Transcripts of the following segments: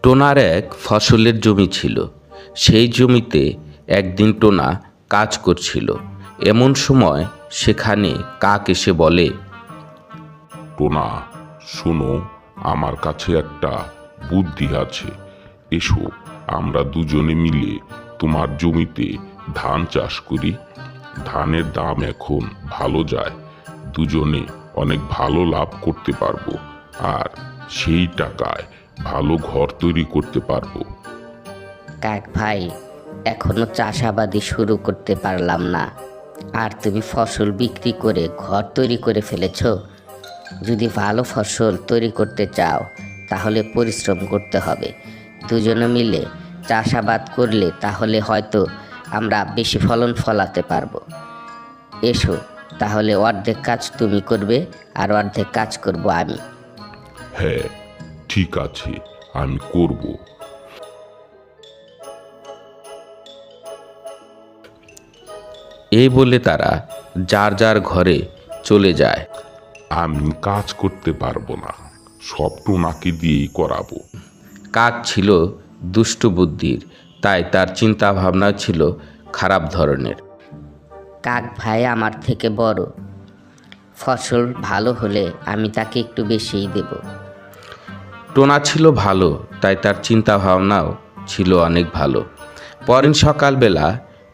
Toner এক ফসলের জমি ছিল। সেই জমিতে একদিন টোনা কাজ করছিল। এমন সময় সেখানে কাক এসে বলে, টোনা, শোনো, আমার কাছে একটা বুদ্ধি আছে। এসো, আমরা দুজনে মিলে তোমার জমিতে ধান চাষ করি। ধানের দাম এখন ভালো যায়, দুজনে অনেক ভালো লাভ করতে পারবো, আর সেই টাকায় ভালো ঘর তৈরি করতে পারবো। কাক ভাই, এখনো চাষাবাদি শুরু করতে পারলাম না, আর তুমি ফসল বিক্রি করে ঘর তৈরি করে ফেলেছো। যদি ভালো ফসল তৈরি করতে চাও তাহলে পরিশ্রম করতে হবে। দুজনে মিলে চাষাবাদ করলে তাহলে হয়তো আমরা বেশি ফলন ফলাতে পারবো। এসো, তাহলে অর্ধেক কাজ তুমি করবে আর অর্ধেক কাজ করব আমি। হ্যাঁ, ঠিক আছে, আমি করব। এই বলে তারা যার যার ঘরে চলে যায়। আমি কাজ করতে পারবো না, সব টোনাকে দিয়েই করাবো। কাক ছিল দুষ্ট বুদ্ধির, তাই তার চিন্তা ভাবনা ছিল খারাপ ধরনের। কাক ভাই আমার থেকে বড়, ফসল ভালো হলে আমি তাকে একটু বেশিই দেব। টোনা ছিল ভালো, তাই তার চিন্তা ভাবনাও ছিল অনেক ভালো। পরদিন সকালবেলা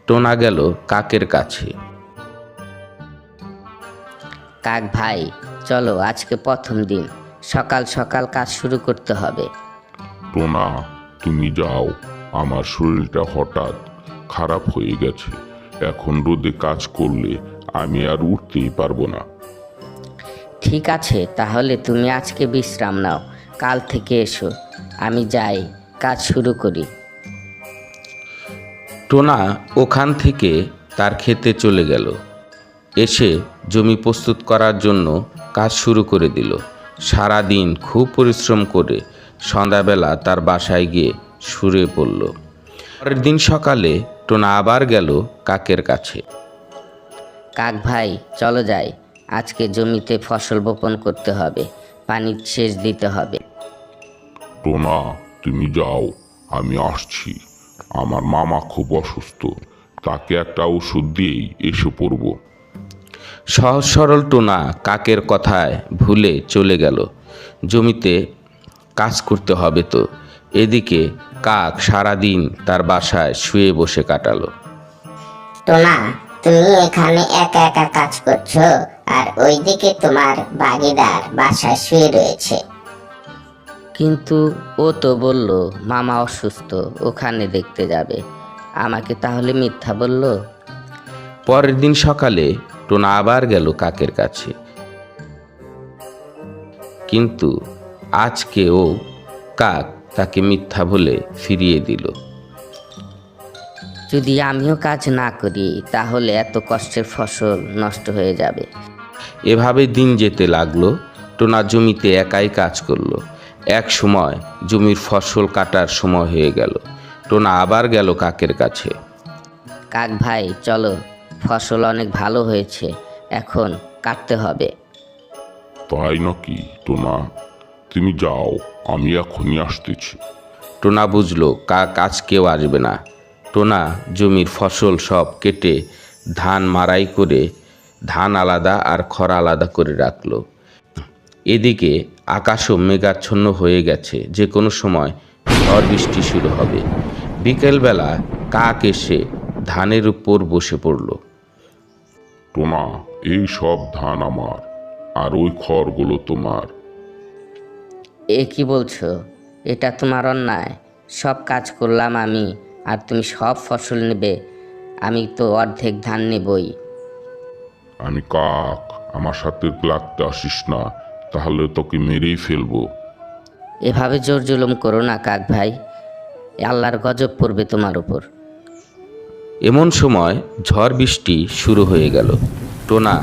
টোনা গেল কাকের কাছে। কাক ভাই, চলো, আজকে প্রথম দিন, সকাল সকাল কাজ শুরু করতে হবে। টোনা, তুমি যাও, আমার শরীরটা হঠাৎ খারাপ হয়ে গেছে। এখন রোদে কাজ করলে আমি আর উঠতেই পারবো না। ঠিক আছে, তাহলে তুমি আজকে বিশ্রাম নাও, কাল থেকে এসো, আমি যাই, কাজ শুরু করি। টোনা ওখান থেকে তার ক্ষেতে চলে গেল। এসে জমি প্রস্তুত করার জন্য কাজ শুরু করে দিল। সারা দিন খুব পরিশ্রম করে সন্ধ্যাবেলা তার বাসায় গিয়ে শুয়ে পড়ল। পরের দিন সকালে টোনা আবার গেল কাকের কাছে। কাক ভাই, চলো যাই, আজকে জমিতে ফসল বপন করতে হবে, পানি সেচ দিতে হবে। টোনা, তুমি যাও, আমি আসছি। আমার মামা খুব অসুস্থ, তাকে একটা ওষুধ দিয়েই এসে পড়ব। সহজ সরল টোনা কাকের কথায় ভুলে চলে গেল। জমিতে কাজ করতে হবে তো। এদিকে কাক সারাদিন তার বাসায় শুয়ে বসে কাটালো। টোনা, তুমি এখানে একা একা কাজ করছো, আর ওইদিকে তোমার বাগিদার বাসায় শুয়ে রয়েছে। কিন্তু ও তো বলল মামা অসুস্থ, ওখানে দেখতে যাবে, আমাকে তাহলে মিথ্যা বলল। পরের দিন সকালে টোনা আবার গেল কাকের কাছে, কিন্তু আজকেও কাক তাকে মিথ্যা বলে ফিরিয়ে দিল। যদি আমিও কাজ না করি তাহলে এত কষ্টের ফসল নষ্ট হয়ে যাবে। এভাবে দিন যেতে লাগলো। টোনা জমিতে একাই কাজ করলো। এক সময় জমির ফসল কাটার সময় হয়ে গেল। টোনা আবার গেল কাকের কাছে। কাক ভাই, চলো, ফসল অনেক ভালো হয়েছে, এখন কাটতে হবে। তাই নাকি টোনা? তুমি যাও, আমি এখনই আসতেছি। টোনা বুঝলো কাক আজকেও আসবে না। টোনা জমির ফসল সব কেটে ধান মাড়াই করে ধান আলাদা আর খড় আলাদা করে রাখলো। এদিকে আকাশও মেঘাচ্ছন্ন হয়ে গেছে, যে কোনো সময় ঝড় বৃষ্টি শুরু হবে। বিকেলবেলা কাক এসে ধানের উপর বসে পড়ল। টোনা, এই সব ধান আমার, আর ওই খড়গুলো তোমার। এ কি বলছো? এটা তোমার অন্যায়। সব কাজ করলাম আমি, আর তুমি সব ফসল নেবে? আমি তো অর্ধেক ধান নেবই। আমি কাক, আমার সাথে লাগতে আসিস না, তাহলে তোকে মেরেই ফেলবো। এভাবে জোর জুলুম করো না কাক ভাই, আল্লাহর গজব পড়বে তোমার উপর। এমন সময় ঝড় বৃষ্টি শুরু হয়ে গেল। টোনা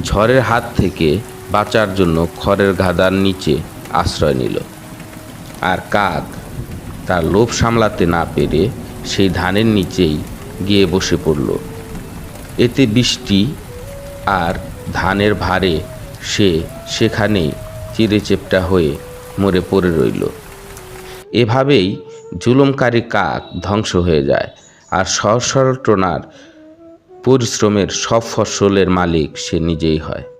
ঝড়ের হাত থেকে বাঁচার জন্য খড়ের গাদার নিচে আশ্রয় নিল। আর কাক তার লোভ সামলাতে না পেরে সেই ধানের নিচেই গিয়ে বসে পড়ল। এতে বৃষ্টি আর ধানের ভারে সে সেখানেই চিড়েচেপ্টা হয়ে মরে পড়ে রইল। এভাবেই জুলুমকারী কাক ধ্বংস হয়ে যায়, আর সহজ সরল টোনার পরিশ্রমের সব ফসলের মালিক সে নিজেই হয়।